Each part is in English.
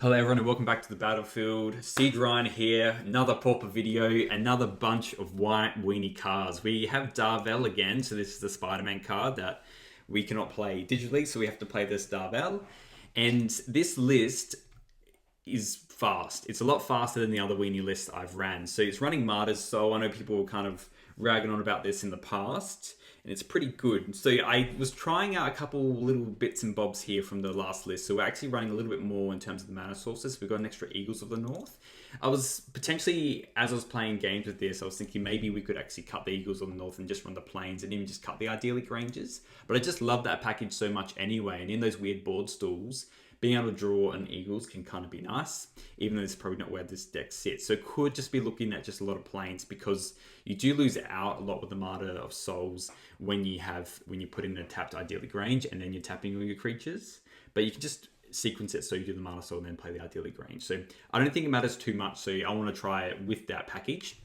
Hello everyone and welcome back to the battlefield. Siege Ryan here, another Pauper video, another bunch of white weenie cards. We have Darvel again, so this is the Spider-Man card that we cannot play digitally, so we have to play this Darvel. And this list is fast. It's a lot faster than the other weenie list I've ran. So it's running Martyrs, so I know people were kind of ragging on about this in the past, and it's pretty good. So I was trying out a couple little bits and bobs here from the last list. So we're actually running a little bit more in terms of the mana sources. We've got an extra Eagles of the North. I was potentially, as I was playing games with this, I was thinking maybe we could actually cut the Eagles of the North and just run the Plains and even just cut the Idyllic Ranges. But I just love that package so much anyway. And in those weird board stalls, being able to draw an Eagles can kind of be nice, even though it's probably not where this deck sits. So could just be looking at just a lot of Plains, because you do lose out a lot with the Martyr of Souls when you put in a tapped Idyllic range and then you're tapping all your creatures. But you can just sequence it so you do the Martyr Soul and then play the Idyllic range. So I don't think it matters too much, so I want to try it with that package.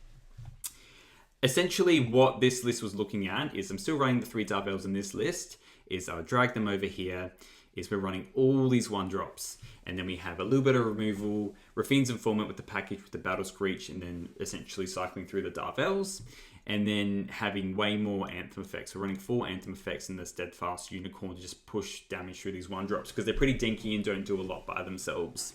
Essentially what this list was looking at is, I'm still running the 3 Darvels in this list, is I'll drag them over here, is we're running all these 1-drops, and then we have a little bit of removal, Raffine's Informant with the package with the Battle Screech, and then essentially cycling through the Darvels, and then having way more Anthem effects. We're running 4 Anthem effects in the Steadfast Unicorn to just push damage through these 1-drops, because they're pretty dinky and don't do a lot by themselves.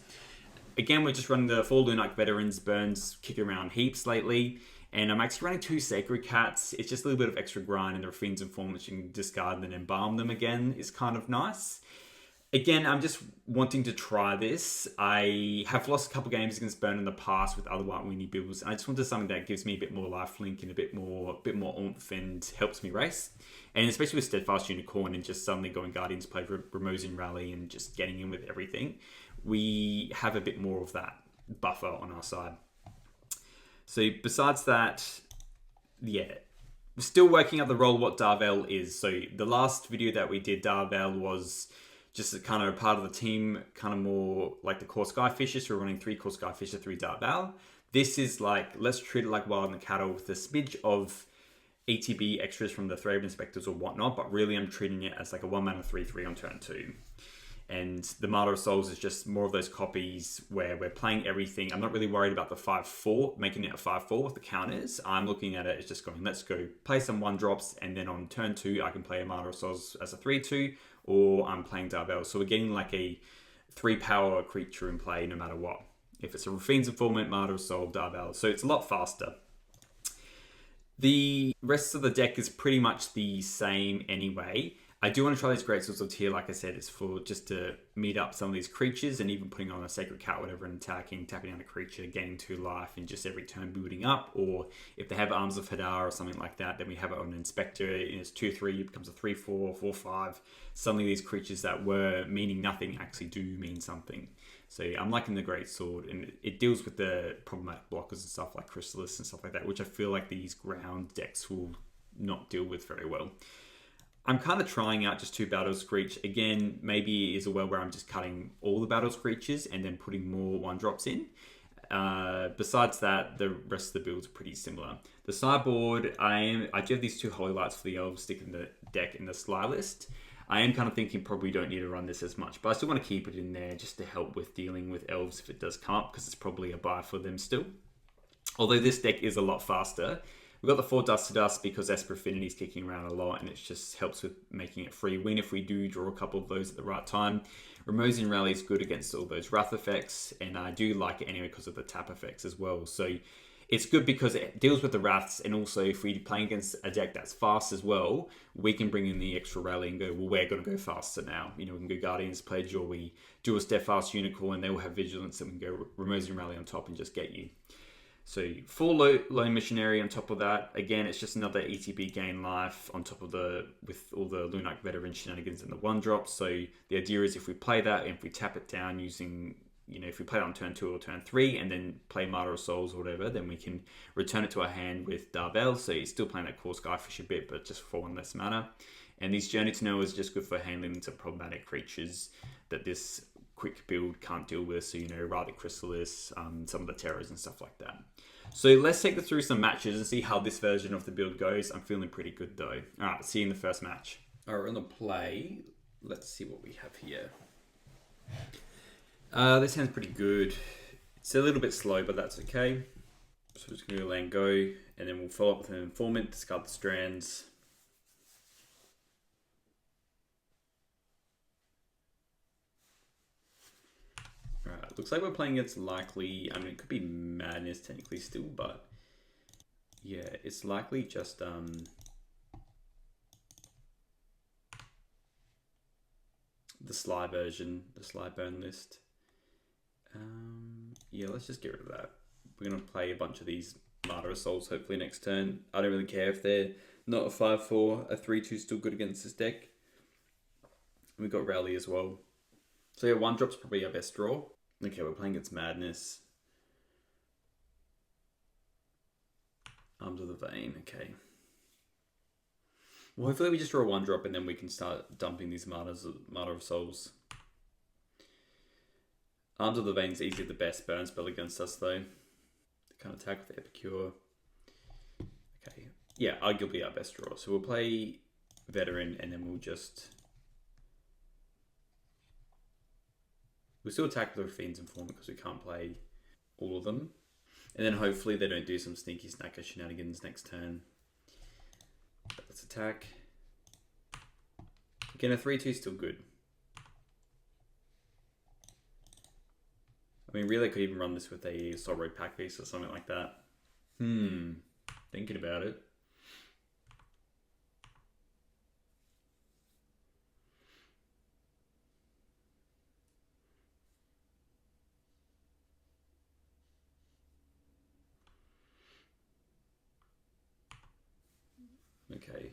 Again, we're just running the 4 Lunarch Veterans, Burns kicking around heaps lately, and I'm actually running 2 Sacred Cats. It's just a little bit of extra grind, and the Raffine's Informant, you can discard and then embalm them again, is kind of nice. Again, I'm just wanting to try this. I have lost a couple games against Burn in the past with other white weenie builds, and I just wanted something that gives me a bit more lifelink and a bit more oomph and helps me race. And especially with Steadfast Unicorn and just suddenly going Guardians play Ramosian Rally and just getting in with everything, we have a bit more of that buffer on our side. So besides that, yeah, we're still working out the role of what Darvel is. So the last video that we did, Darvel was just a kind of part of the team, kind of more like the core Skyfisher. So we're running 3 core Skyfisher, 3 Darvel. This is like, let's treat it like Wild and the Cattle with a smidge of ETB extras from the Thraben Inspectors or whatnot, but really I'm treating it as like a 1-mana 3/3 on turn 2. And the Martyr of Souls is just more of those copies where we're playing everything. I'm not really worried about the 5/4, making it a 5/4 with the counters. I'm looking at it as just going, let's go play some 1-drops, and then on turn 2, I can play a Martyr of Souls as a 3/2, or I'm playing Darvel. So we're getting like a 3-power creature in play no matter what. If it's a Raffine's Informant, Martyr of Soul, Darvel. So it's a lot faster. The rest of the deck is pretty much the same anyway. I do want to try these Great Swords of Tear, like I said, it's for just to meet up some of these creatures and even putting on a Sacred Cat, whatever, and attacking, tapping down a creature, gaining 2 life, and just every turn building up. Or if they have Arms of Hadar or something like that, then we have it on an Inspector, and it's 2/3, it becomes a 3/4, 4/5. Suddenly these creatures that were meaning nothing actually do mean something. So I'm liking the Great Sword, and it deals with the problematic blockers and stuff like Chrysalis and stuff like that, which I feel like these ground decks will not deal with very well. I'm kind of trying out just 2 Battle Screech. Again, maybe it is a world where I'm just cutting all the Battle Screeches and then putting more 1-drops in. Besides that, the rest of the builds are pretty similar. The sideboard, I do have these 2 Holy Lights for the Elves stick in the deck in the Sly list. I am kind of thinking probably don't need to run this as much, but I still want to keep it in there just to help with dealing with Elves if it does come up, because it's probably a buy for them still. Although this deck is a lot faster. We've got the 4 Dust to Dust because Esper Affinity is kicking around a lot, and it just helps with making it free win if we do draw a couple of those at the right time. Ramosian Rally is good against all those Wrath effects, and I do like it anyway because of the tap effects as well. So it's good because it deals with the Wraths, and also if we're playing against a deck that's fast as well, we can bring in the extra rally and go, well, we're going to go faster now. You know, we can go Guardians Pledge, or we do a Steadfast Unicorn, and they will have Vigilance, and we can go Ramosian Rally on top and just get you. So full low missionary on top of that. Again, it's just another ETB gain life on top of with all the Lunarch Veteran shenanigans and the 1-drops. So the idea is if we play that, and if we tap it down using, you know, if we play it on turn 2 or turn 3 and then play Martyr of Souls or whatever, then we can return it to our hand with Darvel. So you're still playing that core Skyfish a bit, but just for 1 less mana. And these Journey to Know is just good for handling into problematic creatures that this quick build can't deal with. So, you know, rather Chrysalis, some of the terrors and stuff like that. So let's take through some matches and see how this version of the build goes. I'm feeling pretty good though. All right, see you in the first match. All right, we're on the play. Let's see what we have here. This hand's pretty good. It's a little bit slow, but that's okay. So we're just going to land go, and then we'll follow up with an informant, discard the strands. Alright, looks like we're playing against likely, I mean, it could be madness technically still, but yeah, it's likely just the Sly version, the Sly burn list. Yeah, let's just get rid of that. We're going to play a bunch of these Martyr of Souls hopefully next turn. I don't really care if they're not a 5-4, a 3-2 still good against this deck. We've got Rally as well. So yeah, 1-drop's probably our best draw. Okay, we're playing against Madness. Arms of the Vein, okay. Well, hopefully we just draw a 1-drop and then we can start dumping these Martyr of Souls. Arms of the Vein is easily the best burn spell against us though. They can't attack with Epicure. Okay, yeah, arguably our best draw. So we'll play Veteran and then we'll still attack with the Fiend's Informant because we can't play all of them. And then hopefully they don't do some sneaky snacker shenanigans next turn. But let's attack. Again, a 3-2 is still good. I mean, really, I could even run this with a Soul Road Pack Beast or something like that. Thinking about it. Okay.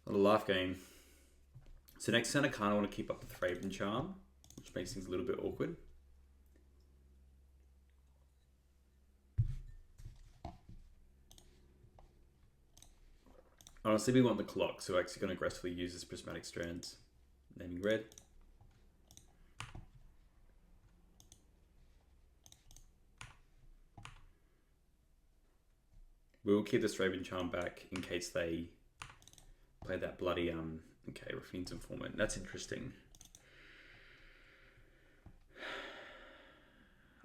A little life gain. So next turn I kind of want to keep up the Thraben Charm, which makes things a little bit awkward. Honestly, we want the clock, so we're actually going to aggressively use this Prismatic Strands. Naming red. We'll keep the Thraben Charm back in case they play that bloody, okay, Raffine's Informant. That's interesting.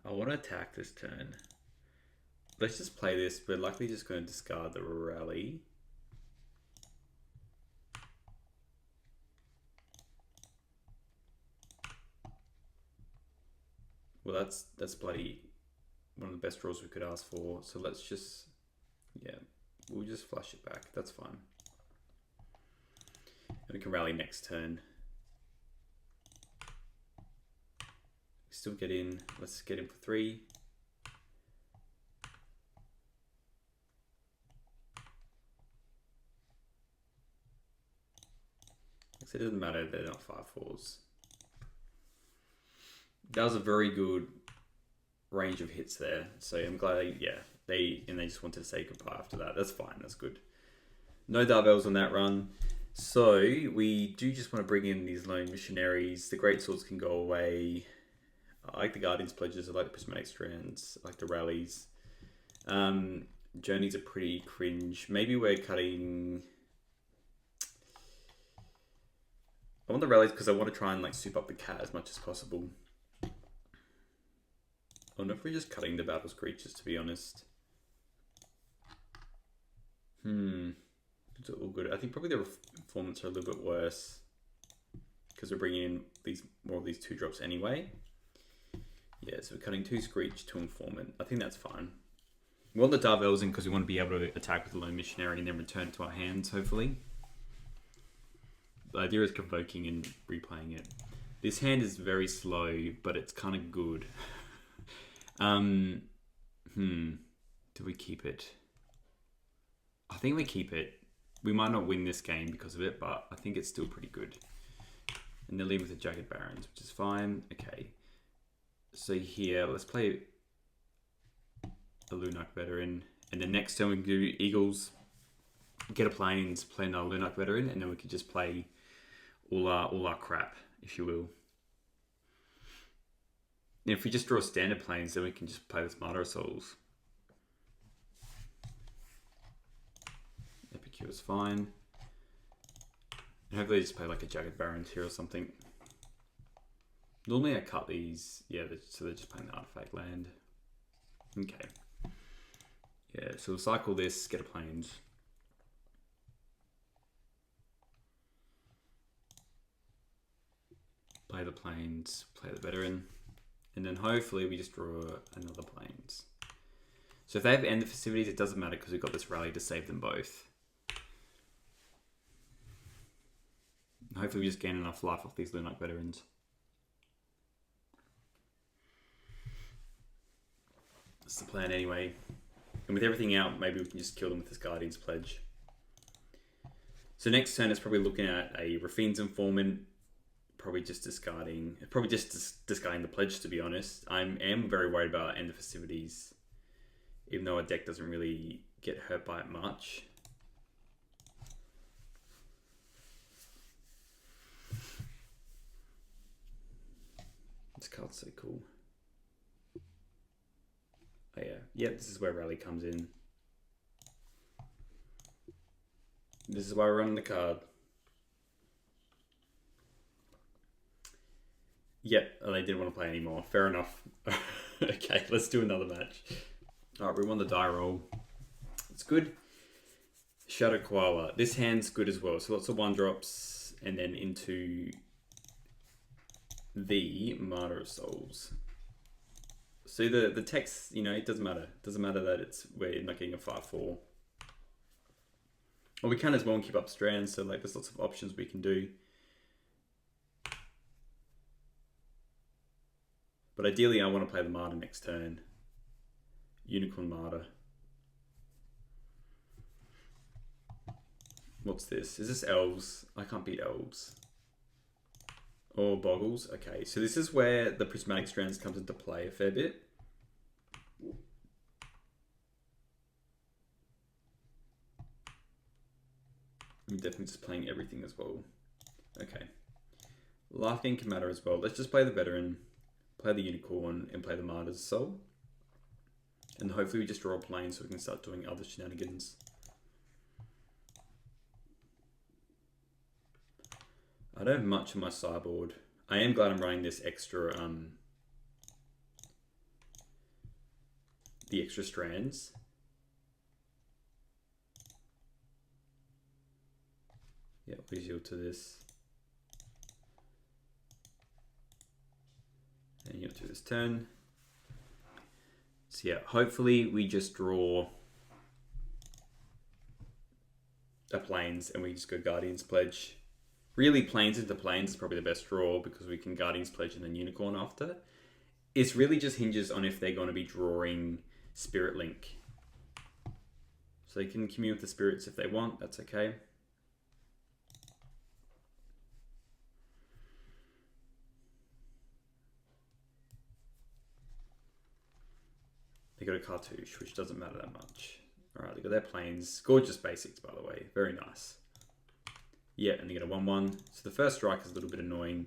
I want to attack this turn. Let's just play this. We're likely just going to discard the Rally. Well, that's bloody one of the best draws we could ask for. So let's just, yeah, we'll just flush it back. That's fine. And we can rally next turn. Still get in. Let's get in for 3. It doesn't matter, they're not 5-4s. That was a very good range of hits there. So I'm glad they just wanted to say goodbye after that. That's fine, that's good. No Darvels on that run. So we do just want to bring in these Lone Missionaries. The Great Swords can go away. I like the Guardian's Pledges, I like the Prismatic Strands, I like the Rallies. Journeys are pretty cringe. Maybe we're cutting... I want the Rallies because I want to try and like soup up the cat as much as possible. I wonder if we're just cutting the Battle's Creatures, to be honest. It's all good. I think probably the Informants are a little bit worse because we're bringing in more of these 2-drops anyway. Yeah, so we're cutting 2 Screech, 2 Informant. I think that's fine. We want the Darvels in because we want to be able to attack with the Lone Missionary and then return it to our hands, hopefully. The idea is convoking and replaying it. This hand is very slow, but it's kind of good. Do we keep it? I think we keep it. We might not win this game because of it, but I think it's still pretty good. And they're leaving with the Jagged Barons, which is fine. Okay. So here, let's play a Lunak Veteran. And then next turn we can do Eagles. Get a Plains, play another Lunak Veteran, and then we can just play all our crap, if you will. And if we just draw standard Plains, then we can just play with Martyr of Souls. Epicure is fine. And hopefully just play like a Jagged Barons here or something. Normally I cut these, yeah, so they're just playing the artifact land. Okay. Yeah, so we'll cycle this, get a plains. Play the plains, play the veteran. And then hopefully we just draw another plains. So if they have end the festivities, it doesn't matter because we've got this rally to save them both. Hopefully we just gain enough life off these Lunarch veterans. That's the plan anyway. And with everything out, maybe we can just kill them with this Guardian's Pledge. So next turn is probably looking at a Rafine's Informant. Probably just discarding the Pledge, to be honest. I am very worried about end of festivities, even though our deck doesn't really get hurt by it much. This card's so cool. Oh yeah, yep, this is where Rally comes in. This is why we're running the card. Yep, they didn't want to play anymore. Fair enough. Okay, let's do another match. Alright, we won the die roll. It's good. Shadow Koala. This hand's good as well. So lots of 1-drops and then into the Martyr of Souls. So the text, you know, it doesn't matter. It doesn't matter that we're not getting a 5/4. Or we can as well keep up strands, so like there's lots of options we can do. But ideally I want to play the Martyr next turn. Unicorn Martyr. What's this? Is this Elves? I can't beat Elves. Or Bogles. Okay, so this is where the Prismatic Strands comes into play a fair bit. I'm definitely just playing everything as well. Okay. Life gain can matter as well. Let's just play the Veteran, play the Unicorn, and play the Martyr's Soul. And hopefully we just draw a plane so we can start doing other shenanigans. I don't have much on my sideboard. I am glad I'm running this extra, the extra strands. Yeah, please yield to this. And yield to this turn. So yeah, hopefully we just draw a plains and we just go Guardian's Pledge. Really, plains into plains is probably the best draw because we can Guardian's Pledge and then Unicorn after. It's really just hinges on if they're going to be drawing Spirit Link. So they can commune with the spirits if they want, that's okay. They got a Cartouche, which doesn't matter that much. Alright, they got their plains. Gorgeous basics, by the way. Very nice. Yeah, and they get a 1/1. So the first strike is a little bit annoying.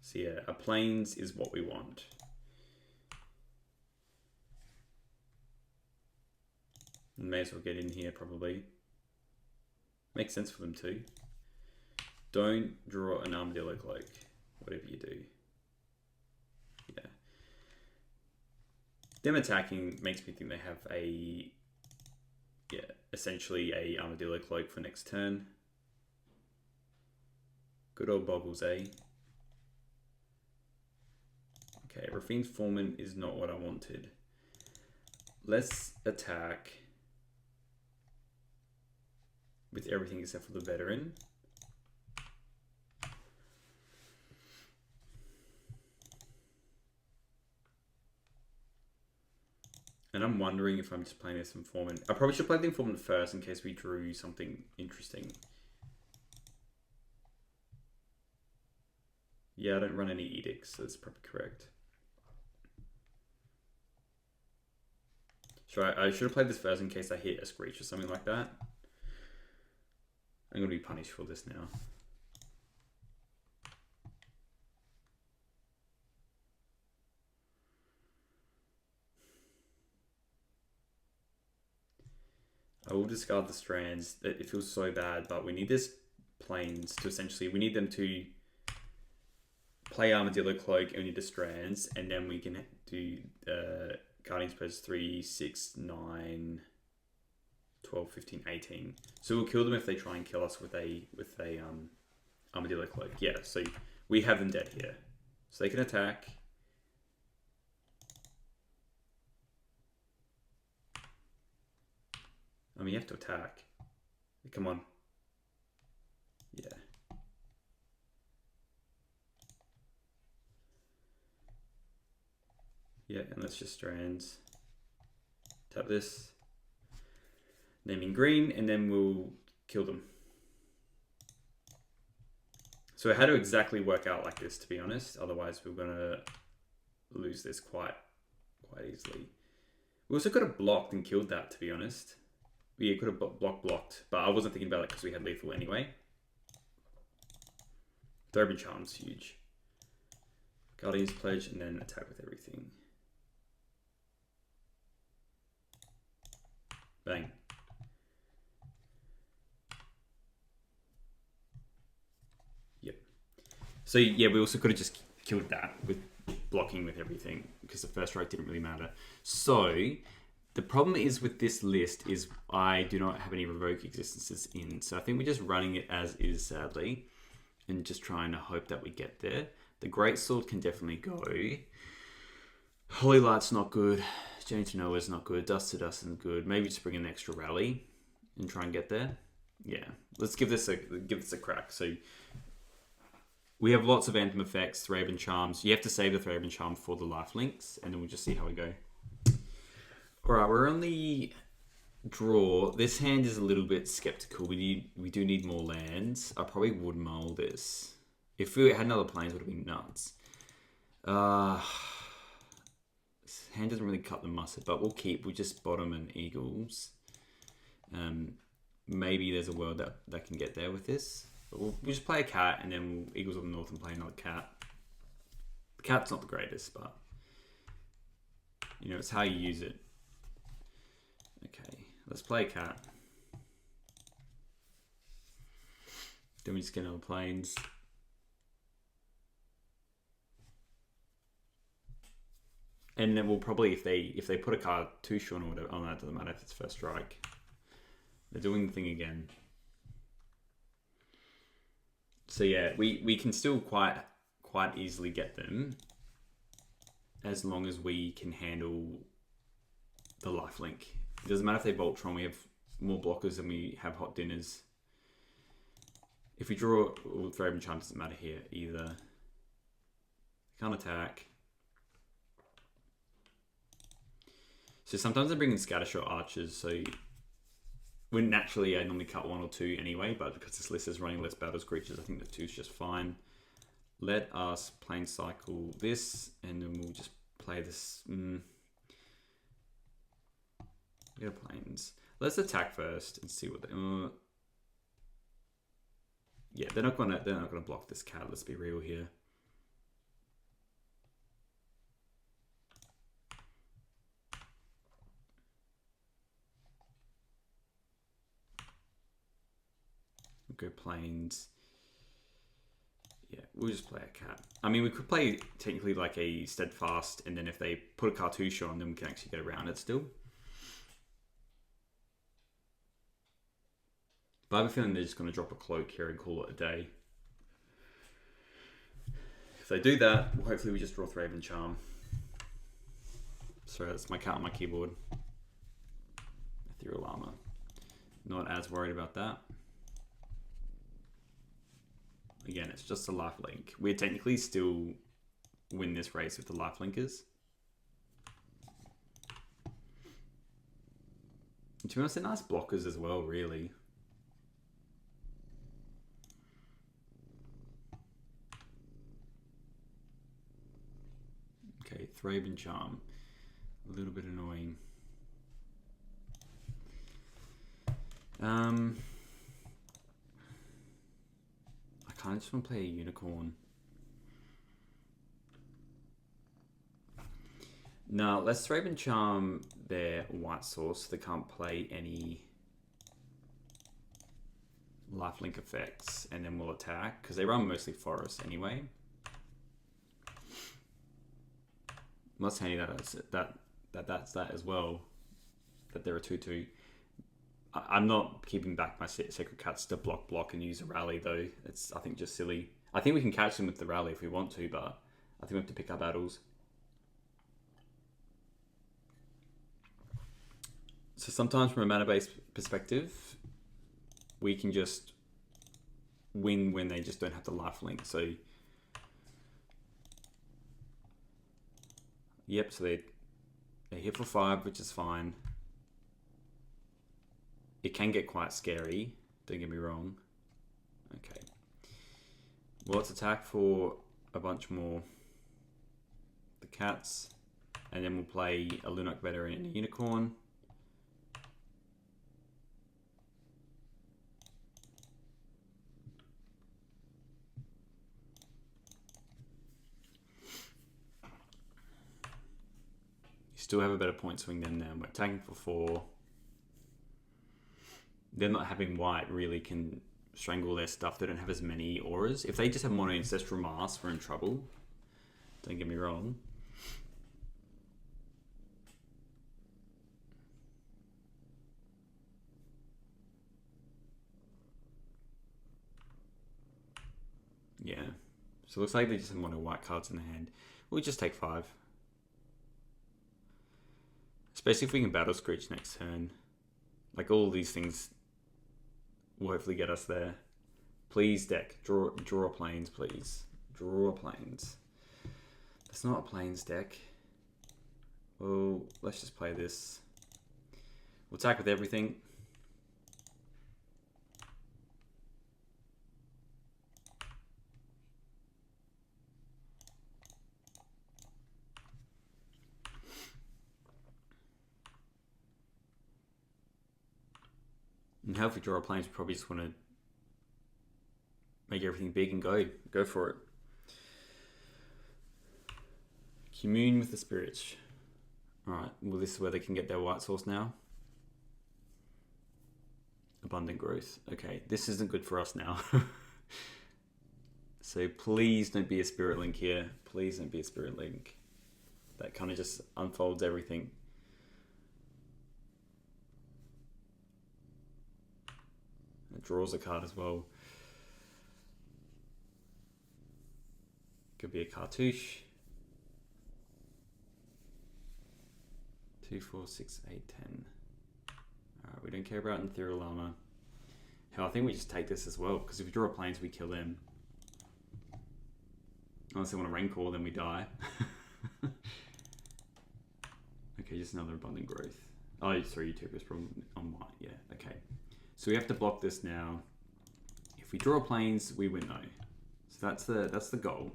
So yeah, a plains is what we want. May as well get in here, probably. Makes sense for them too. Don't draw an Armadillo Cloak, whatever you do. Yeah. Them attacking makes me think they have a... yeah, essentially a Armadillo Cloak for next turn. Good old Bogles, eh? Okay, Rafine's Foreman is not what I wanted. Let's attack with everything except for the Veteran. And I'm wondering if I'm just playing this Informant. I probably should play the Informant first in case we drew something interesting. Yeah, I don't run any edicts, so that's probably correct. I should have played this first in case I hit a Screech or something like that. I'm going to be punished for this now. I will discard the strands. It feels so bad, but we need this plains to essentially, we need them to play Armadillo Cloak and we need the strands, and then we can do Guardian's Pledge 3, 6, 9, 12, 15, 18. So we'll kill them if they try and kill us with a Armadillo Cloak. Yeah, so we have them dead here. So they can attack. I mean, you have to attack. Come on. Yeah. Yeah, and let's just strands. Tap this. Naming green, and then we'll kill them. So it had to exactly work out like this, to be honest. Otherwise, we're gonna lose this quite easily. We also could have blocked and killed that, to be honest. Yeah, could have blocked, but I wasn't thinking about it because we had lethal anyway. Throbbing Charm's huge. Guardian's Pledge, and then attack with everything. Bang. Yep. So yeah, we also could have just killed that with blocking with everything because the first strike didn't really matter. So the problem is with this list is I do not have any revoke existences in. So I think we're just running it as is, sadly, and just trying to hope that we get there. The Greatsword can definitely go. Holy Light's not good. Journey to Nowhere's not good. Dust to Dust isn't good. Maybe just bring an extra rally and try and get there. Yeah, let's give this a crack. So we have lots of Anthem effects, Thraben Charms. You have to save the Thraben Charm for the life links, and then we'll just see how we go. Alright, we're on the draw. This hand is a little bit skeptical. We do need more lands. I probably would mull this. If we had another planes, it would have been nuts. This hand doesn't really cut the mustard, but we'll just bottom and Eagles. Maybe there's a world that can get there with this. But we'll just play a cat, and then we'll Eagles on the north and play another cat. The cat's not the greatest, but you know, it's how you use it. Okay, let's play a cat. Then we just get another planes. And then we'll probably, if they put a card too short or whatever, oh no, it doesn't matter if it's first strike. They're doing the thing again. So yeah, we can still quite easily get them as long as we can handle the lifelink. It doesn't matter if they Voltron, we have more blockers than we have hot dinners. If we draw Thraben Charm, doesn't matter here either. Can't attack. So sometimes I bring in Scattershot Archers, so when naturally I normally cut 1 or 2 anyway, but because this list is running less battles creatures, I think the 2 is just fine. Let us plane cycle this, and then we'll just play this. Get planes. Let's attack first and see what they. Yeah, they're not gonna block this cat. Let's be real here. Go planes. Yeah, we'll just play a cat. I mean, we could play technically like a Steadfast, and then if they put a cartouche on, then we can actually get around it still. But I have a feeling they're just going to drop a cloak here and call it a day. If they do that, well, hopefully we just draw Thraben Charm. Sorry, that's my cat on my keyboard. Ethereal Armor. Not as worried about that. Again, it's just a lifelink. We technically still win this race with the lifelinkers. And to be honest, they're nice blockers as well, really. Okay, Thraben Charm. A little bit annoying. I just want to play a Unicorn. No, let's Thraben Charm their white source so they can't play any lifelink effects, and then we'll attack because they run mostly forest anyway. That's handy that's that as well. That they're a 2/2. I'm not keeping back my Sacred Cats to block and use a rally though. It's, I think, just silly. I think we can catch them with the rally if we want to, but I think we have to pick our battles. So sometimes from a mana-based perspective, we can just win when they just don't have the lifelink. So, yep, so they hit for 5, which is fine. It can get quite scary, don't get me wrong. Okay. Well, let's attack for a bunch more. The cats. And then we'll play a Lunark Veteran and a Unicorn. You still have a better point swing than them. We're attacking for 4. They're not having white really can strangle their stuff. They don't have as many auras. If they just have mono Ancestral Mask, we're in trouble. Don't get me wrong. Yeah. So it looks like they just have mono white cards in the hand. We'll just take 5. Especially if we can Battle Screech next turn. Like, all these things will hopefully get us there. Please, deck. Draw planes, please. Draw planes. That's not a planes deck. Well, let's just play this. We'll attack with everything. And how if we draw planes, we probably just want to make everything big and go for it. Commune with the spirits. Alright, well, this is where they can get their white source now. Abundant growth. Okay, this isn't good for us now. So please don't be a Spirit Link here. Please don't be a Spirit Link. That kind of just unfolds everything. It draws a card as well. Could be a cartouche. 2, 4, 6, 8, 10. Alright, we don't care about Ethereal Armor. Hell, I think we just take this as well, because if we draw planes, we kill them. Unless they want to Rancor, then we die. Okay, just another Abundant Growth. Oh, sorry, Utopia's problem on white. Yeah, okay. So we have to block this now. If we draw planes, we win though. So that's the goal.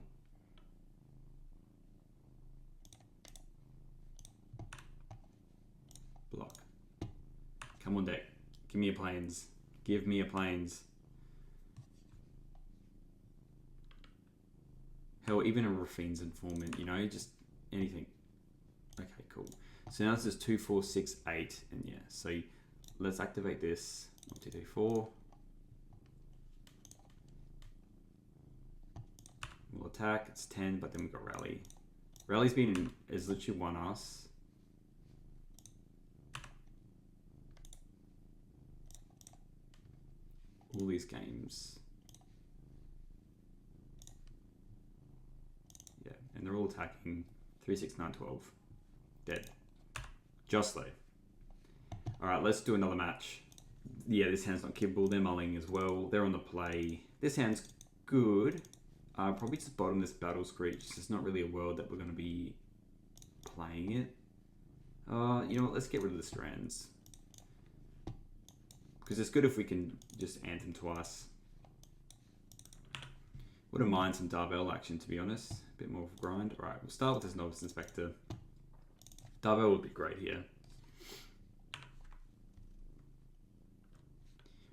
Block. Come on, deck. Give me a planes. Give me a planes. Hell, even a Raffine's Informant, you know, just anything. Okay, cool. So now this is 2, 4, 6, 8, and yeah. So let's activate this. 1, 2, 3, 4. We'll attack. It's 10, but then we got rally. Rally's is literally one us. All these games. Yeah, and they're all attacking 3, 6, 9, 12. Dead. Just though. Alright, let's do another match. Yeah, this hand's not kibbable. They're mulling as well. They're on the play. This hand's good. Probably just bottom this Battle Screech. It's not really a world that we're going to be playing it. You know what? Let's get rid of the Strands. Because it's good if we can just Anthem twice. Wouldn't mind some Darvel action, to be honest. A bit more of a grind. Alright, we'll start with this Novice Inspector. Darvel would be great here.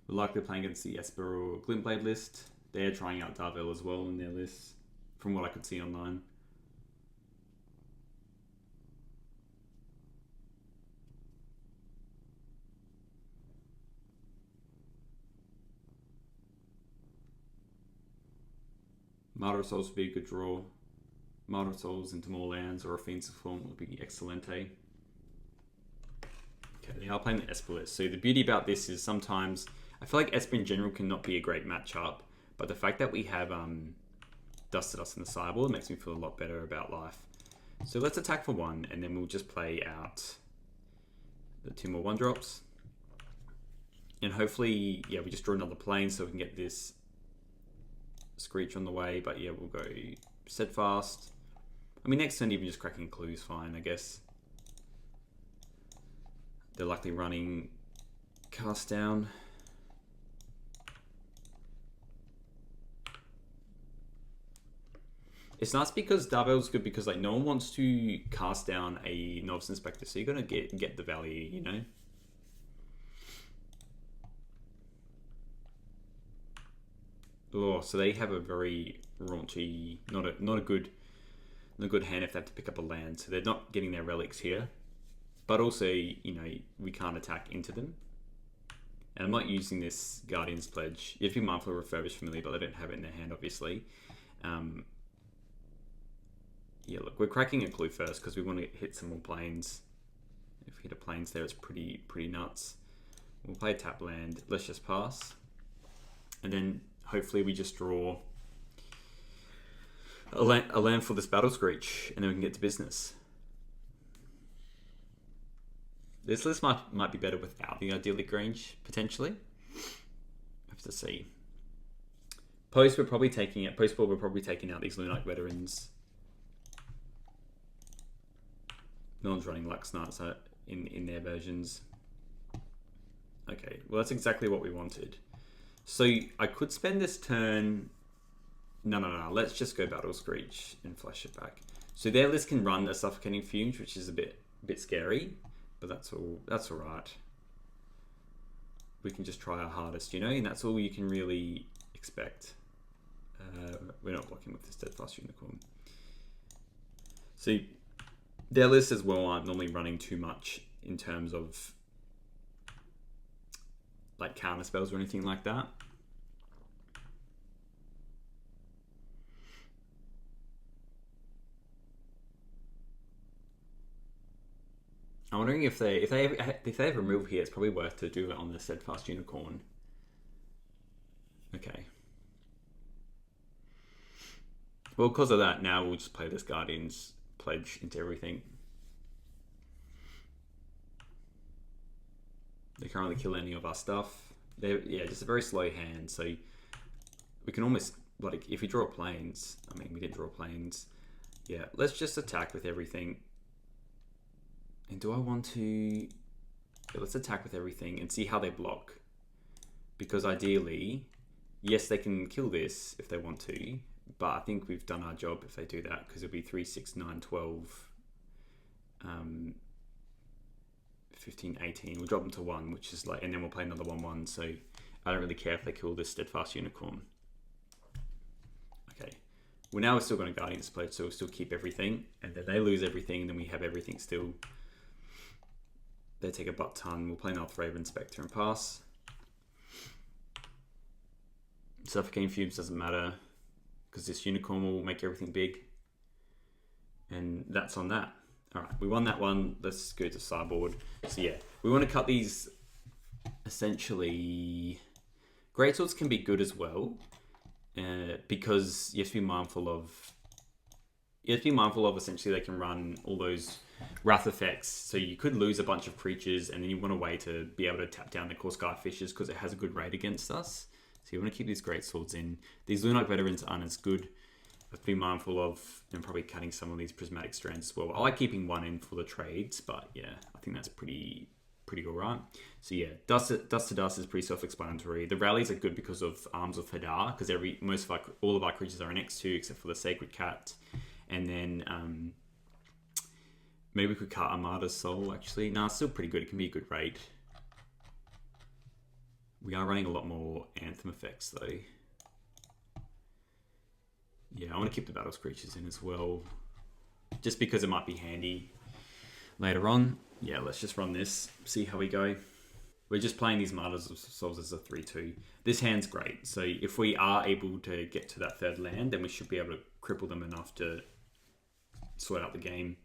We're likely playing against the Esper or Glintblade list. They're trying out Darvel as well in their list, from what I could see online. Martyr of Souls would be a good draw. Martyr of Souls into more lands or offensive form would be excelente. Okay, they are playing the Esper. So the beauty about this is sometimes I feel like Esper in general cannot be a great matchup, but the fact that we have Dusted Us in the sideboard makes me feel a lot better about life. So let's attack for 1, and then we'll just play out the 2 more 1-drops. And hopefully, yeah, we just draw another plane so we can get this Screech on the way. But yeah, we'll go Steadfast. I mean, next turn even just cracking Clue is fine, I guess. They're likely running Cast Down. It's nice because Darvel's good because like no one wants to cast down a Novice Inspector, so you're gonna get the value, you know. Oh, so they have a very raunchy, not a good hand if they have to pick up a land. So they're not getting their relics here, but also you know we can't attack into them. And I'm not using this Guardian's Pledge. You have to be mindful of Refurbished Familiar, but they don't have it in their hand, obviously. Yeah, look, we're cracking a Clue first because we want to hit some more planes. If we hit a planes there, it's pretty nuts. We'll play a tap land. Let's just pass. And then hopefully we just draw a land for this Battle Screech, and then we can get to business. This list might be better without the idyllic range, potentially. I have to see. Post, we're probably taking it. Post-board, we're probably taking out these Lunite Veterans. No one's running Lux Knights in their versions. Okay, well that's exactly what we wanted. So I could spend this turn... No. Let's just go Battle Screech and flash it back. So their list can run a Suffocating Fumes, which is a bit scary, but that's all right. We can just try our hardest, you know, and that's all you can really expect. We're not blocking with this Steadfast Unicorn. So their list as well aren't normally running too much in terms of like counter spells or anything like that. I'm wondering if they have removal here, it's probably worth to do it on the Steadfast Unicorn. Okay. Well, because of that, now we'll just play this Guardian's Pledge into everything. They can't really kill any of our stuff. They're, yeah, just a very slow hand, so we can almost, like, if we draw planes, I mean, we didn't draw planes. Yeah, let's just attack with everything. And do I want to... Yeah, let's attack with everything and see how they block. Because ideally, yes, they can kill this if they want to, but I think we've done our job if they do that, because it'll be 3, 6, 9, 12, 15, 18. We'll drop them to 1, which is like, and then we'll play another 1/1. So I don't really care if they kill this Steadfast Unicorn. Okay. Well, now we're still going to Guardian's Pledge, so we'll still keep everything, and then they lose everything, and then we have everything still. They take a butt ton. We'll play North Raven Spectre and pass. Suffocating Fumes doesn't matter because this Unicorn will make everything big. And that's on that. All right, we won that one. Let's go to sideboard. So yeah, we want to cut these essentially... Greatswords can be good as well because you have to be mindful of... essentially they can run all those Wrath effects, so you could lose a bunch of creatures and then you want a way to be able to tap down the Core Sky Fishes because it has a good rate against us. So you want to keep these Greatswords in. These Lunite Veterans aren't as good. I have to be mindful of and probably cutting some of these Prismatic Strands as well. I like keeping one in for the trades, but yeah, I think that's pretty alright. So yeah, Dust to Dust is pretty self-explanatory. The rallies are good because of Arms of Hadar, because all of our creatures are an X2 except for the Sacred Cat. And then maybe we could cut Armada's Soul, actually. No, it's still pretty good. It can be a good raid. We are running a lot more Anthem effects, though. Yeah, I want to keep the Battle Screeches in as well. Just because it might be handy later on. Yeah, let's just run this. See how we go. We're just playing these Martyrs of Souls as a 3-2. This hand's great. So if we are able to get to that third land, then we should be able to cripple them enough to sort out the game.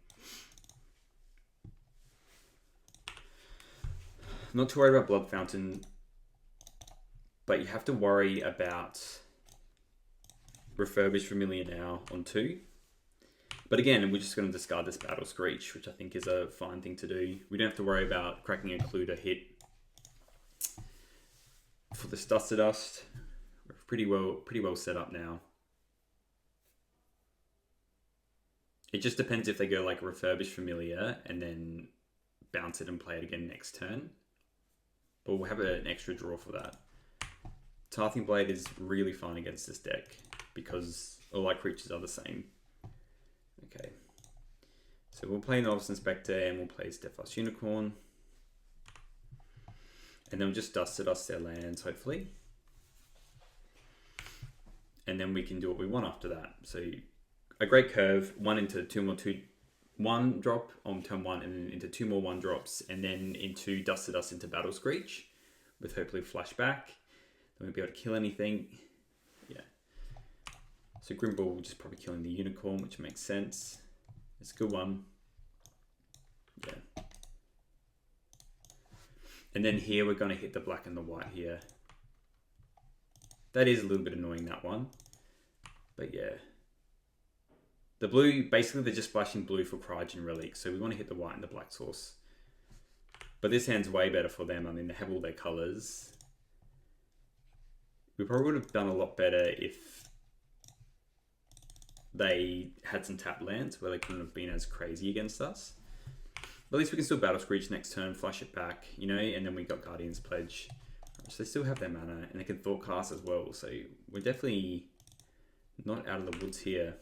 Not too worried about Blood Fountain, but you have to worry about Refurbished Familiar now on 2. But again, we're just going to discard this Battle Screech, which I think is a fine thing to do. We don't have to worry about cracking a clue to hit for this Dust to Dust. We're pretty well set up now. It just depends if they go like Refurbished Familiar and then bounce it and play it again next turn. But we'll have an extra draw for that. Tithing Blade is really fine against this deck because all our creatures are the same. Okay. So we'll play Novice Inspector and we'll play Steadfast Unicorn. And then we'll just Dust to Dust their lands, hopefully. And then we can do what we want after that. So a great curve, 1 into 2 more 1 drop on turn 1, and then into 2 more 1 drops, and then into Dust to Dust into Battle Screech with hopefully Flashback. Then we'll be able to kill anything. Yeah. So Grimball just probably killing the Unicorn, which makes sense. It's a good one. Yeah. And then here we're going to hit the black and the white here. That is a little bit annoying, that one. But yeah. The blue, basically they're just splashing blue for Cryogen Relic, so we want to hit the white and the black source. But this hand's way better for them. I mean, they have all their colours. We probably would have done a lot better if they had some tap lands where they couldn't have been as crazy against us. But at least we can still Battle Screech next turn, flash it back, you know, and then we got Guardian's Pledge. So they still have their mana, and they can Thought Cast as well, so we're definitely not out of the woods here.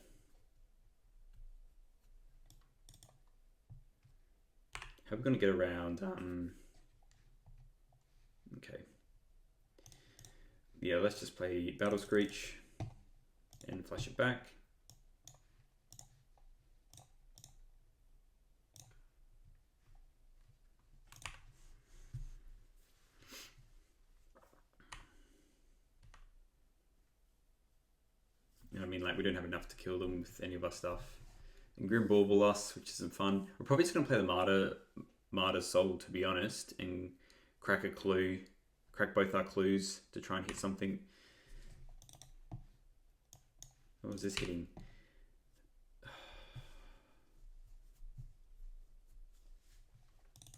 How are we going to get around? Okay. Yeah, let's just play Battle Screech and flash it back. You know what I mean? Like, we don't have enough to kill them with any of our stuff. And Grim Bauble us, which isn't fun. We're probably just going to play the Martyr of Souls, to be honest, and crack a clue. Crack both our clues to try and hit something. What was this hitting?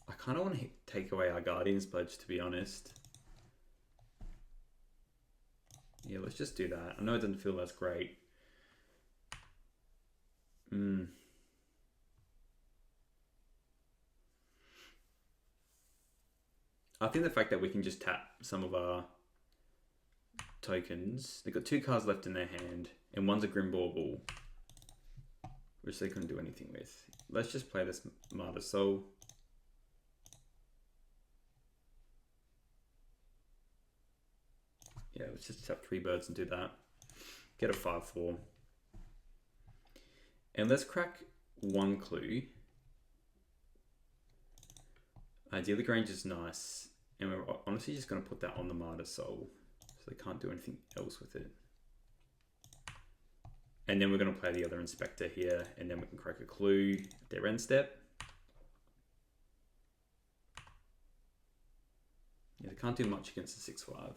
I kind of want to take away our Guardian's Pledge, to be honest. Yeah, let's just do that. I know it doesn't feel as great. I think the fact that we can just tap some of our tokens. They've got 2 cards left in their hand, and one's a Grim Bauble, which they couldn't do anything with. Let's just play this Martyr Soul. Yeah, let's just tap 3 birds and do that. Get a 5/4. And let's crack 1 clue. Ideally, Grange is nice. And we're honestly just going to put that on the Martyr Soul. So they can't do anything else with it. And then we're going to play the other Inspector here. And then we can crack a clue at their end step. Yeah, they can't do much against the 6/5.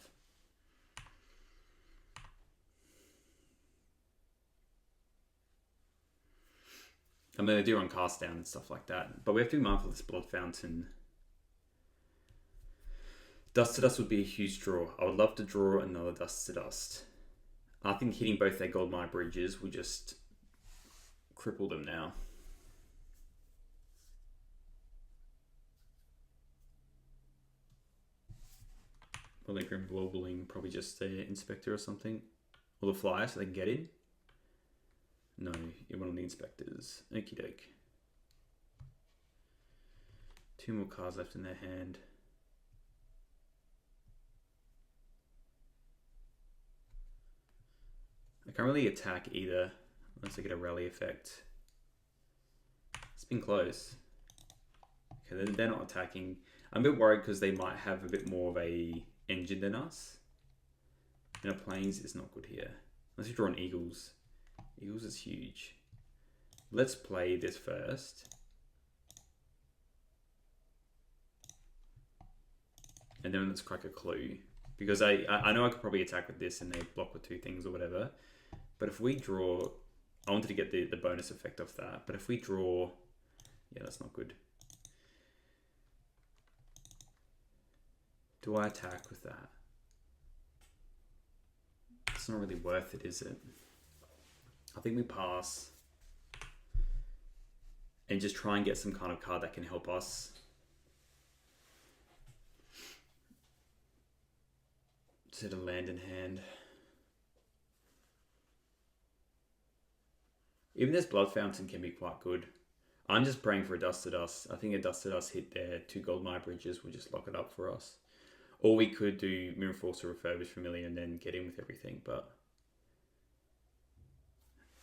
I mean, they do run Cast Down and stuff like that. But we have to be mindful of this Blood Fountain. Dust to Dust would be a huge draw. I would love to draw another Dust to Dust. I think hitting both their Gold Mine Bridges will just cripple them now. Or they're Grim Blobbling, probably just the Inspector or something. Or the Flyer so they can get in. No, you're one of the Inspectors. Okie doke. 2 more cards left in their hand. I can't really attack either, unless I get a rally effect. It's been close. Okay, they're not attacking. I'm a bit worried because they might have a bit more of a engine than us. And a Plains is not good here. Unless you draw an Eagles. Eagles is huge. Let's play this first. And then let's crack a clue. Because I know I could probably attack with this and they block with 2 things or whatever. But if we draw... I wanted to get the bonus effect off that. But if we draw... Yeah, that's not good. Do I attack with that? It's not really worth it, is it? I think we pass. And just try and get some kind of card that can help us. Set a land in hand. Even this Blood Fountain can be quite good. I'm just praying for a Dust to Dust. I think a Dust to Dust hit there. 2 Gold Mire Bridges will just lock it up for us. Or we could do Mirror Force or Refurbished Familiar and then get in with everything. But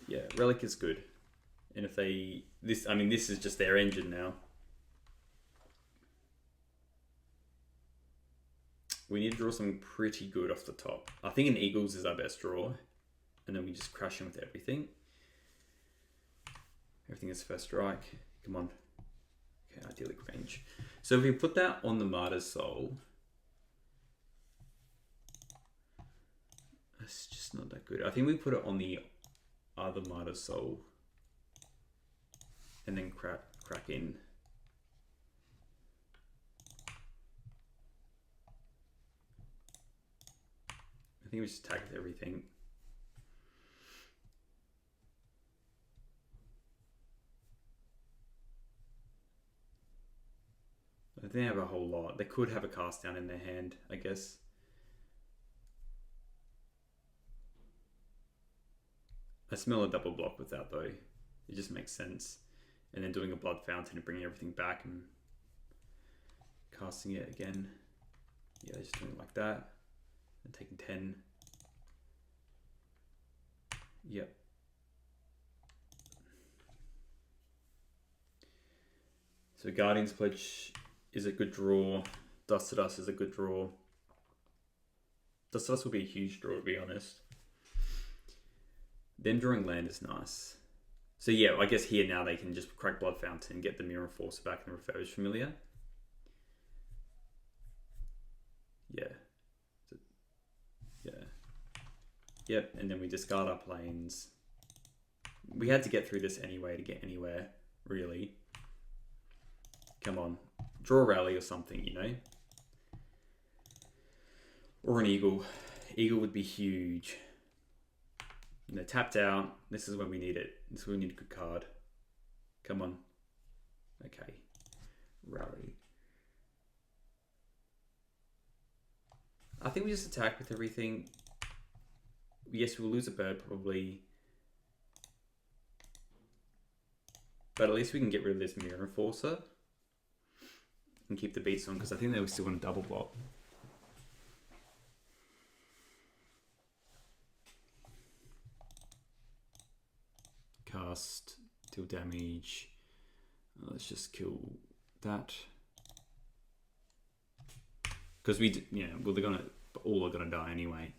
yeah, Relic is good. And if they... this, I mean, this is just their engine now. We need to draw something pretty good off the top. I think an Eagles is our best draw. And then we just crash in with everything. Everything is first strike. Come on. Okay, idyllic range. So if we put that on the Martyr's Soul... It's just not that good. I think we put it on the other Martyr's Soul. And then crack in. I think we just attack with everything. I think they have a whole lot. They could have a cast down in their hand, I guess. I smell a double block with that though. It just makes sense. And then doing a Blood Fountain and bringing everything back and casting it again. Yeah, just doing it like that. And taking 10. Yep. So Guardian's Pledge is a good draw. Dust to Dust is a good draw. Dust to Dust will be a huge draw, to be honest. Them drawing land is nice. So yeah, I guess here now they can just crack Blood Fountain and get the Mirror Force back and Refurbished Familiar. Yeah. Yeah. Yep, and then we discard our planes. We had to get through this anyway to get anywhere, really. Come on. Draw a rally or something, you know? Or an Eagle. Eagle would be huge. And they're tapped out. This is when we need it. This is when we need a good card. Come on. Okay. Rally. I think we just attack with everything. Yes, we'll lose a bird probably. But at least we can get rid of this Mirror Enforcer. And keep the beats on, because I think they were still going to double block. Cast, deal damage. Let's just kill that. Because yeah, well, they're gonna, all are gonna die anyway.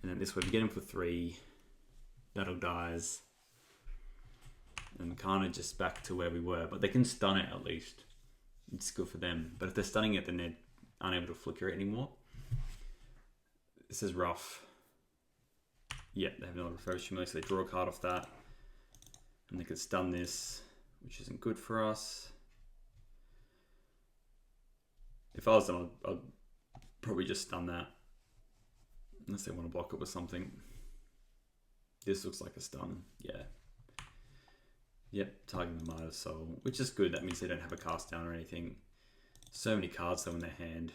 And then this way, we get him for 3. That'll dies. And kind of just back to where we were. But they can stun it at least. It's good for them. But if they're stunning it, then they're unable to flicker it anymore. This is rough. Yeah, they have another Refurbished Familiar, so they draw a card off that. And they could stun this, which isn't good for us. If I was them, I'd probably just stun that. Unless they want to block it with something. This looks like a stun, yeah. Yep, targeting the Martyr's Soul, which is good. That means they don't have a cast down or anything. So many cards though in their hand.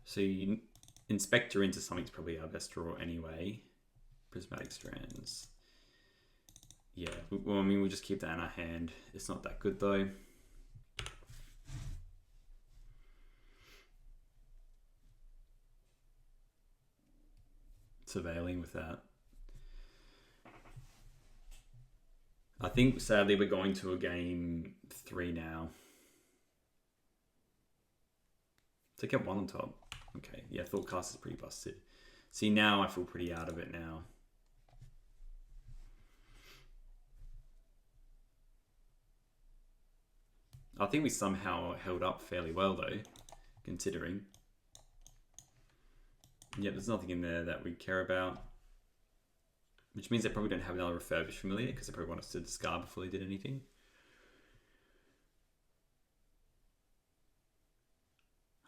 So you Inspector into something's probably our best draw anyway. Prismatic Strands. Yeah, well, I mean, we'll just keep that in our hand. It's not that good though. Surveilling with that. I think sadly we're going to a game 3 now. To get 1 on top. Okay, yeah, Thoughtcast is pretty busted. See, now I feel pretty out of it now. I think we somehow held up fairly well though, considering. Yep, there's nothing in there that we care about. Which means they probably don't have another refurbished familiar because they probably want us to discard before they did anything.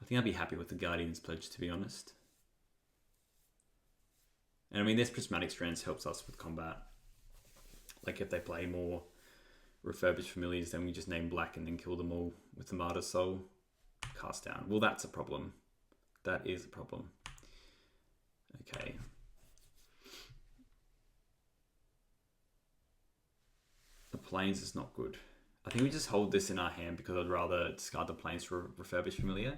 I think I'd be happy with the Guardian's Pledge, to be honest. And I mean, this Prismatic Strands helps us with combat. Like if they play more refurbished familiars, then we just name black and then kill them all with the Martyr Soul. Cast down. Well, that's a problem. That is a problem. Okay. The Plains is not good. I think we just hold this in our hand because I'd rather discard the Plains for refurbished familiar.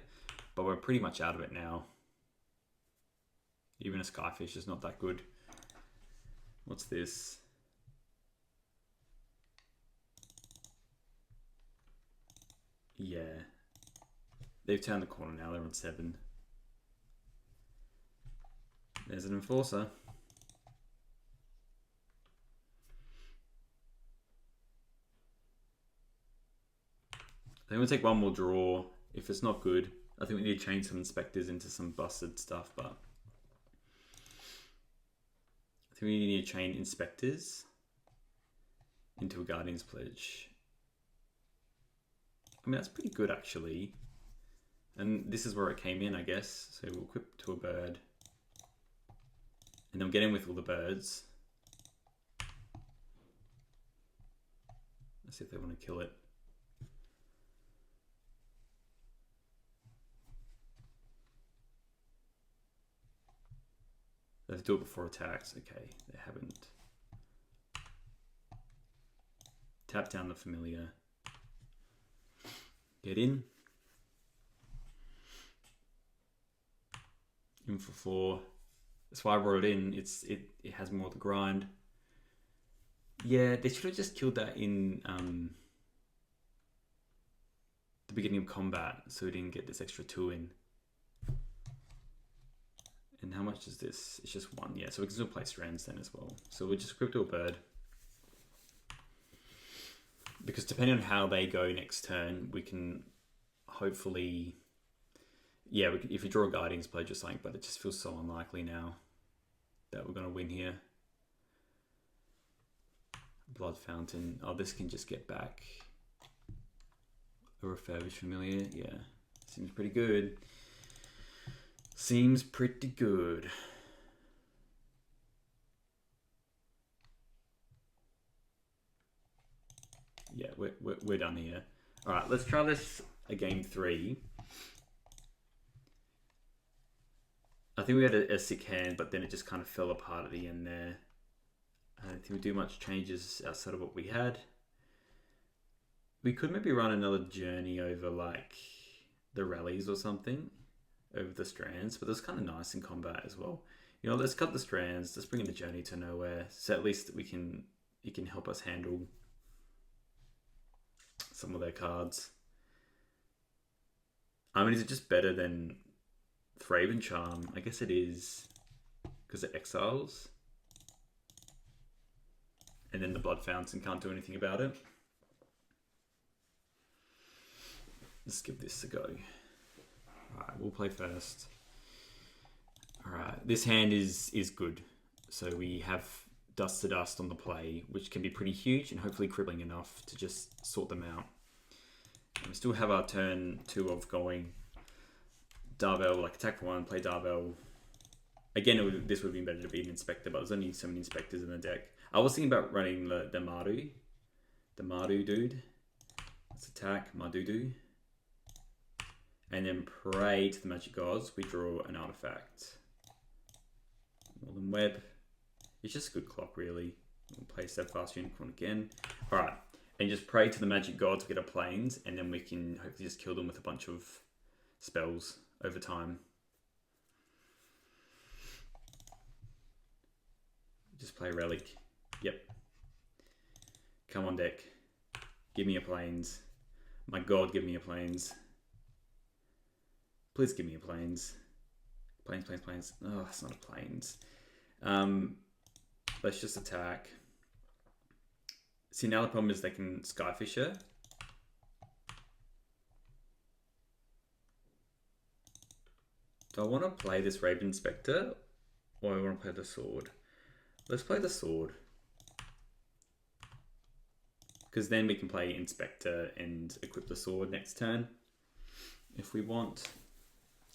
But we're pretty much out of it now. Even a Skyfish is not that good. What's this? Yeah. They've turned the corner now. They're on 7. There's an Enforcer. I think we'll take one more draw. If it's not good, I think we need to change some Inspectors into some busted stuff, but I think we need to change Inspectors into a Guardian's Pledge. I mean, that's pretty good actually. And this is where it came in, I guess. So we'll equip to a bird. And then we'll get in with all the birds. Let's see if they want to kill it. They have to do it before attacks. Okay, they haven't. Tap down the familiar. Get in. In for 4. That's why I brought it in. It has more of the grind. Yeah, they should have just killed that in the beginning of combat, so we didn't get this extra 2 in. And how much is this? It's just 1. Yeah, so we can still play Strands then as well. So we'll just equip to a bird. Because depending on how they go next turn, we can hopefully... Yeah, if we draw a Guardian's Pledge or something, but it just feels so unlikely now that we're going to win here. Blood Fountain. Oh, this can just get back a refurbished familiar. Yeah, seems pretty good. Seems pretty good. Yeah, we're done here. All right, let's try this a game 3. I think we had a sick hand, but then it just kind of fell apart at the end there. I don't think we do much changes outside of what we had. We could maybe run another journey over like the rallies or something, over the Strands, but it was kind of nice in combat as well. You know, let's cut the Strands, let's bring in the journey to nowhere, so at least it can help us handle some of their cards. I mean, is it just better than Thraven Charm? I guess it is, because it exiles. And then the Blood Fountain can't do anything about it. Let's give this a go. Alright, we'll play first. Alright, this hand is good. So we have Dust to Dust on the play, which can be pretty huge and hopefully crippling enough to just sort them out. And we still have our turn 2 of going Darvel, like attack for 1, play Darvel. Again, this would have been better to be an Inspector, but there's only so many Inspectors in the deck. I was thinking about running the Mardu. The Mardu dude. Let's attack Mardudu. And then pray to the Magic Gods. We draw an artifact. Northern Web. It's just a good clock, really. We'll play Steadfast Unicorn again. Alright. And just pray to the Magic Gods, we get a Plains, and then we can hopefully just kill them with a bunch of spells over time. Just play Relic. Yep. Come on, deck. Give me a Plains. My God, give me a Plains. Please give me a Plains. Plains, Plains, Plains. Oh, it's not a Plains. Let's just attack. See, now the problem is they can Skyfisher. Do I want to play this Raven Spectre or I want to play the sword? Let's play the sword. Because then we can play Inspector and equip the sword next turn if we want.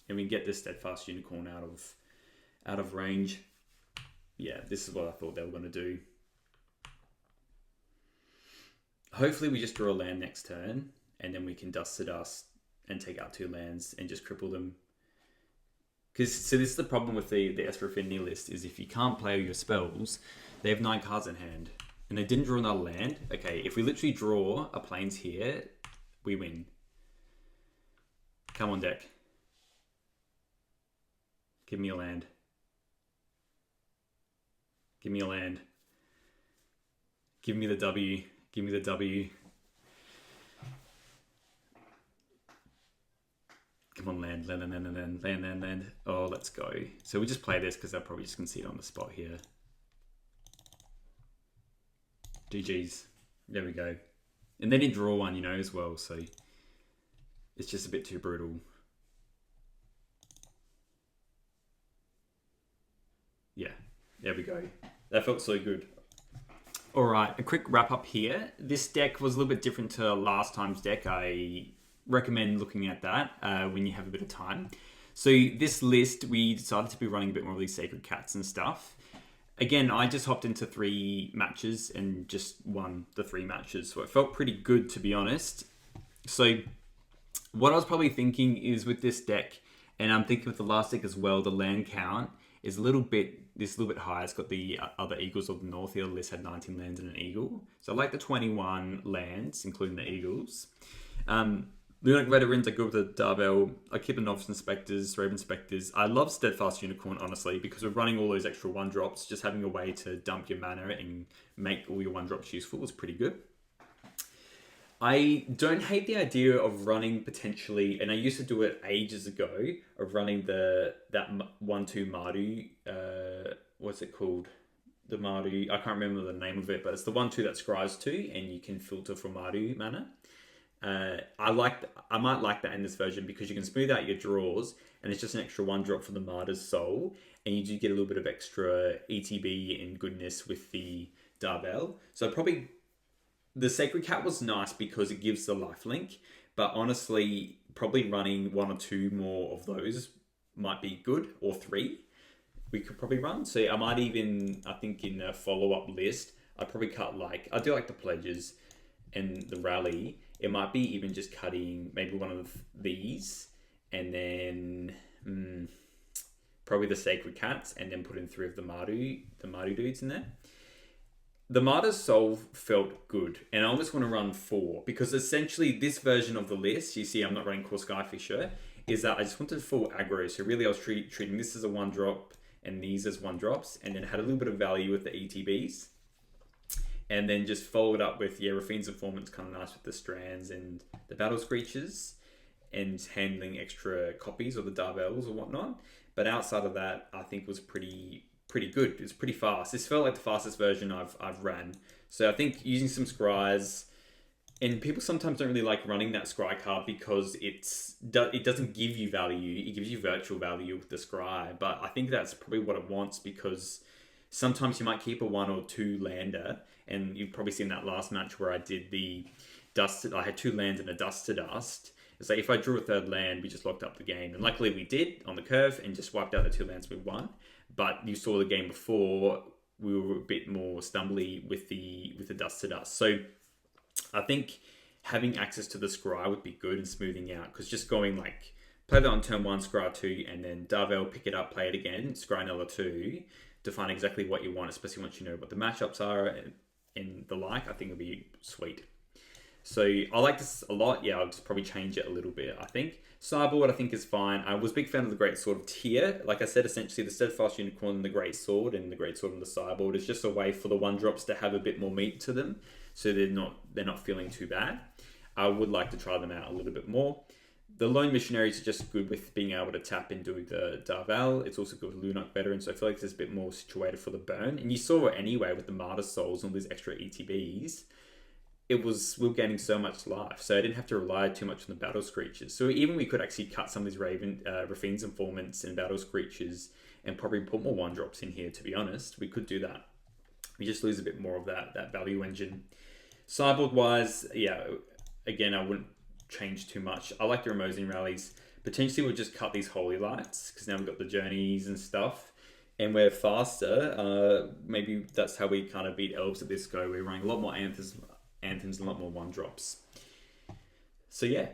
And we can get this Steadfast Unicorn out of range. Yeah, this is what I thought they were going to do. Hopefully we just draw a land next turn and then we can Dust to Dust and take out 2 lands and just cripple them. So this is the problem with the Esper Affinity list, is if you can't play all your spells, they have 9 cards in hand. And they didn't draw another land. Okay, if we literally draw a Plains here, we win. Come on, deck. Give me a land. Give me a land. Give me the W. Give me the W. Come on, land. Oh, let's go. So we just play this because they'll probably just concede on the spot here. GG's. There we go. And they didn't draw one, you know, as well, so it's just a bit too brutal. Yeah, there we go. That felt so good. All right, a quick wrap up here. This deck was a little bit different to last time's deck. I recommend looking at that when you have a bit of time. So this list, we decided to be running a bit more of these Sacred Cats and stuff. Again, I just hopped into 3 matches and just won the 3 matches. So it felt pretty good, to be honest. So what I was probably thinking is with this deck, and I'm thinking with the last deck as well, the land count is a little bit high. It's got the other Eagles of the North. The other list had 19 lands and an Eagle. So I like the 21 lands, including the Eagles. Lunar Veterans are good with the Darbell. I keep the Novice Inspectors, Raven Spectres. I love Steadfast Unicorn, honestly, because we're running all those extra 1-drops. Just having a way to dump your mana and make all your 1-drops useful is pretty good. I don't hate the idea of running potentially, and I used to do it ages ago, of running that 1/2 Mardu. What's it called? The Mardu. I can't remember the name of it, but it's the 1/2 that scries to, and you can filter for Mardu mana. I might like that in this version because you can smooth out your draws and it's just an extra 1-drop for the Martyr's Soul, and you do get a little bit of extra ETB and goodness with the Darbell. So probably the Sacred Cat was nice because it gives the lifelink, but honestly probably running 1 or 2 more of those might be good, or 3 we could probably run. So I might even, I think in a follow-up list, I'd probably cut I do like the Pledges and the Rally. It might be even just cutting maybe one of these and then probably the Sacred Cats, and then putting 3 of the Mardu dudes in there. The Martyr's Soul felt good, and I almost want to run 4 because essentially this version of the list, you see I'm not running Core Skyfisher, is that I just wanted full aggro. So really I was treating this as a 1-drop and these as 1-drops, and then had a little bit of value with the ETBs. And then just followed up with, Raffine's Informant's kind of nice with the Strands and the Battle Screeches, and handling extra copies of the Darbells or whatnot. But outside of that, I think it was pretty good. It's pretty fast. This felt like the fastest version I've ran. So I think using some scries, and people sometimes don't really like running that scry card because it doesn't give you value. It gives you virtual value with the scry. But I think that's probably what it wants, because sometimes you might keep a 1 or 2 lander, and you've probably seen that last match where I did the Dust. I had 2 lands and a Dust to Dust. It's like if I drew a 3rd land, we just locked up the game. And luckily we did on the curve and just wiped out the 2 lands we won. But you saw the game before, we were a bit more stumbly with the Dust to Dust. So I think having access to the scry would be good and smoothing out, because just going play that on turn 1, scry 2, and then Darvel, pick it up, play it again, scry another 2 to find exactly what you want, especially once you know what the matchups are and the like, I think it'll be sweet. So I like this a lot. Yeah, I'll just probably change it a little bit, I think. Sideboard, I think, is fine. I was a big fan of the Great Sword of Tyr. Like I said, essentially the Steadfast Unicorn and the Great Sword on the sideboard is just a way for the 1-drops to have a bit more meat to them, so they're not feeling too bad. I would like to try them out a little bit more. The Lone Missionaries are just good with being able to tap and do the Darvel. It's also good with Lunark Veterans, so I feel like there's a bit more situated for the burn. And you saw it anyway with the Martyr's Souls and all these extra ETBs. we were gaining so much life, so I didn't have to rely too much on the battle screeches. So even we could actually cut some of these Raffine's Informants and battle screeches and probably put more 1-drops in here, to be honest. We could do that. We just lose a bit more of that value engine. Sideboard wise, yeah, again, I wouldn't change too much. I like the Ramosian rallies. Potentially we'll just cut these Holy Lights, because now we've got the journeys and stuff, and we're faster. Maybe that's how we kind of beat elves at this go. We're running a lot more anthems and a lot more 1-drops. So yeah,